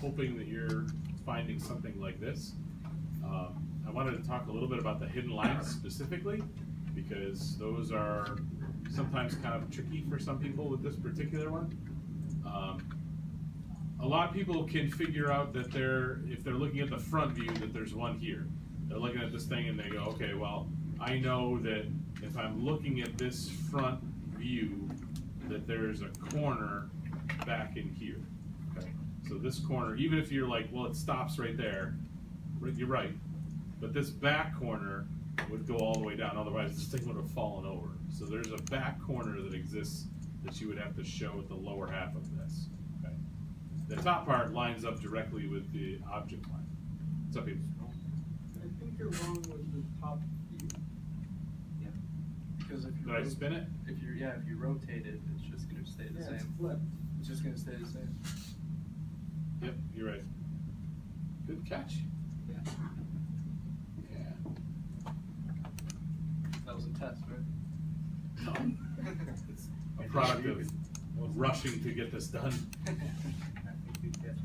hoping that you're finding something like this. I wanted to talk a little bit about the hidden lines specifically, because those are sometimes kind of tricky for some people with this particular one. A lot of people can figure out that if they're looking at the front view, that there's one here. They're looking at this thing and they go, okay, well, I know that if I'm looking at this front view, that there's a corner back in here. Okay, so this corner, even if you're like, well, it stops right there, you're right, but this back corner would go all the way down, otherwise this thing would have fallen over. So there's a back corner that exists that you would have to show at the lower half of this. Okay, the top part lines up directly with the object line. What's up, people? I think you're wrong with the top view. Yeah. Because if you Did I spin it? If you rotate it, it's just gonna stay the same. It's flipped. It's just gonna stay the same. Yep, you're right. Good catch. Yeah. Yeah. That was a test, right? No. It's a product of rushing to get this done. I think you catch us.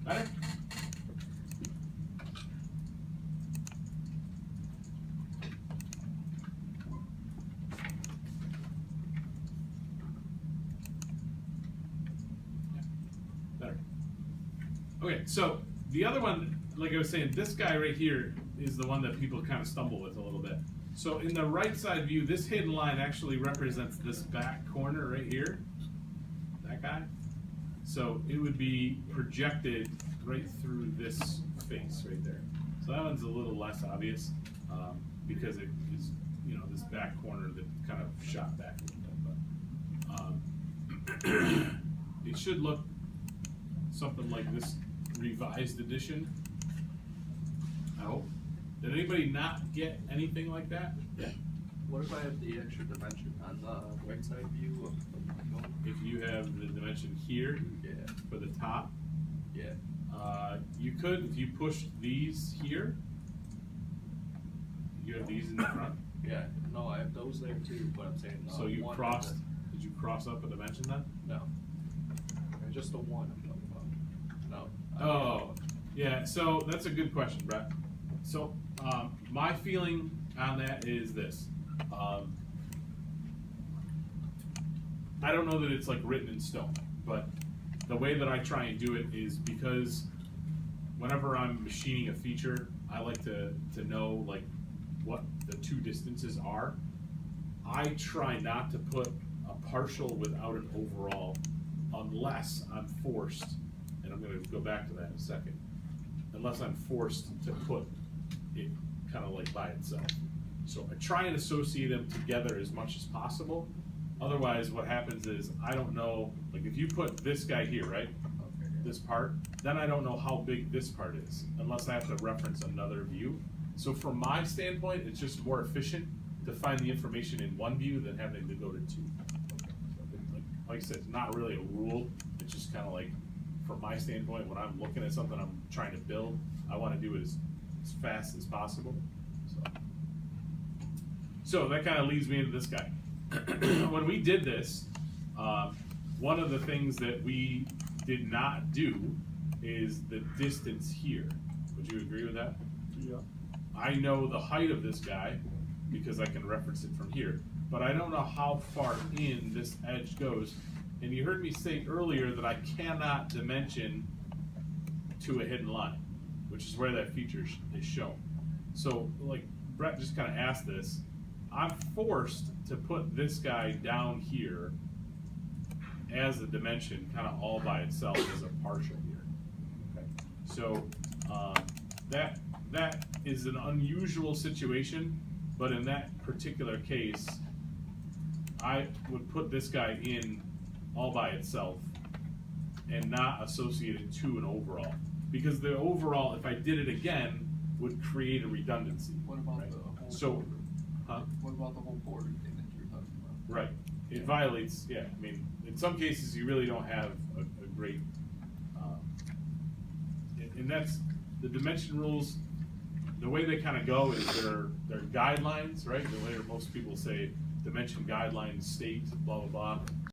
Better? Better. Okay, so the other one, like I was saying, this guy right here is the one that people kind of stumble with a little bit. So in the right side view, this hidden line actually represents this back corner right here, that guy. So it would be projected right through this face right there. So that one's a little less obvious because it is, this back corner that kind of shot back a little bit. But it should look something like this revised edition. I hope. Did anybody not get anything like that? Yeah. What if I have the extra dimension on the right side view of my phone? If you have the dimension here for the top, you could, if you push these here, you have these in the front. Yeah, no, I have those there too, but I'm saying So you crossed, did you cross up a dimension then? No. Just the one I'm talking about. No. Oh, yeah, so that's a good question, Brett. So my feeling on that is this. I don't know that it's like written in stone, but the way that I try and do it is because whenever I'm machining a feature, I like to know like what the two distances are. I try not to put a partial without an overall unless I'm forced, and I'm going to go back to that in a second, unless I'm forced to put it kind of like by itself. So I try and associate them together as much as possible. Otherwise, what happens is I don't know, like if you put this guy here, right? This part, then I don't know how big this part is unless I have to reference another view. So from my standpoint, it's just more efficient to find the information in one view than having to go to two. Like I said, it's not really a rule. It's just kind of like, from my standpoint, when I'm looking at something I'm trying to build, I want to do it as fast as possible. So that kind of leads me into this guy. When we did this, one of the things that we did not do is the distance here. Would you agree with that? Yeah. I know the height of this guy because I can reference it from here, but I don't know how far in this edge goes. And you heard me say earlier that I cannot dimension to a hidden line, which is where that feature is shown. So like Brett just kind of asked this, I'm forced to put this guy down here as a dimension kind of all by itself as a partial here. Okay. So that is an unusual situation, but in that particular case, I would put this guy in all by itself and not associate it to an overall. Because the overall, if I did it again, would create a redundancy. What about right? the whole So, border? huh? What about the whole border thing that you're talking about? Right. It violates, yeah, I mean, in some cases, you really don't have a great, and that's, the dimension rules, the way they kinda go is they're guidelines, right? The way most people say dimension guidelines state, blah, blah, blah.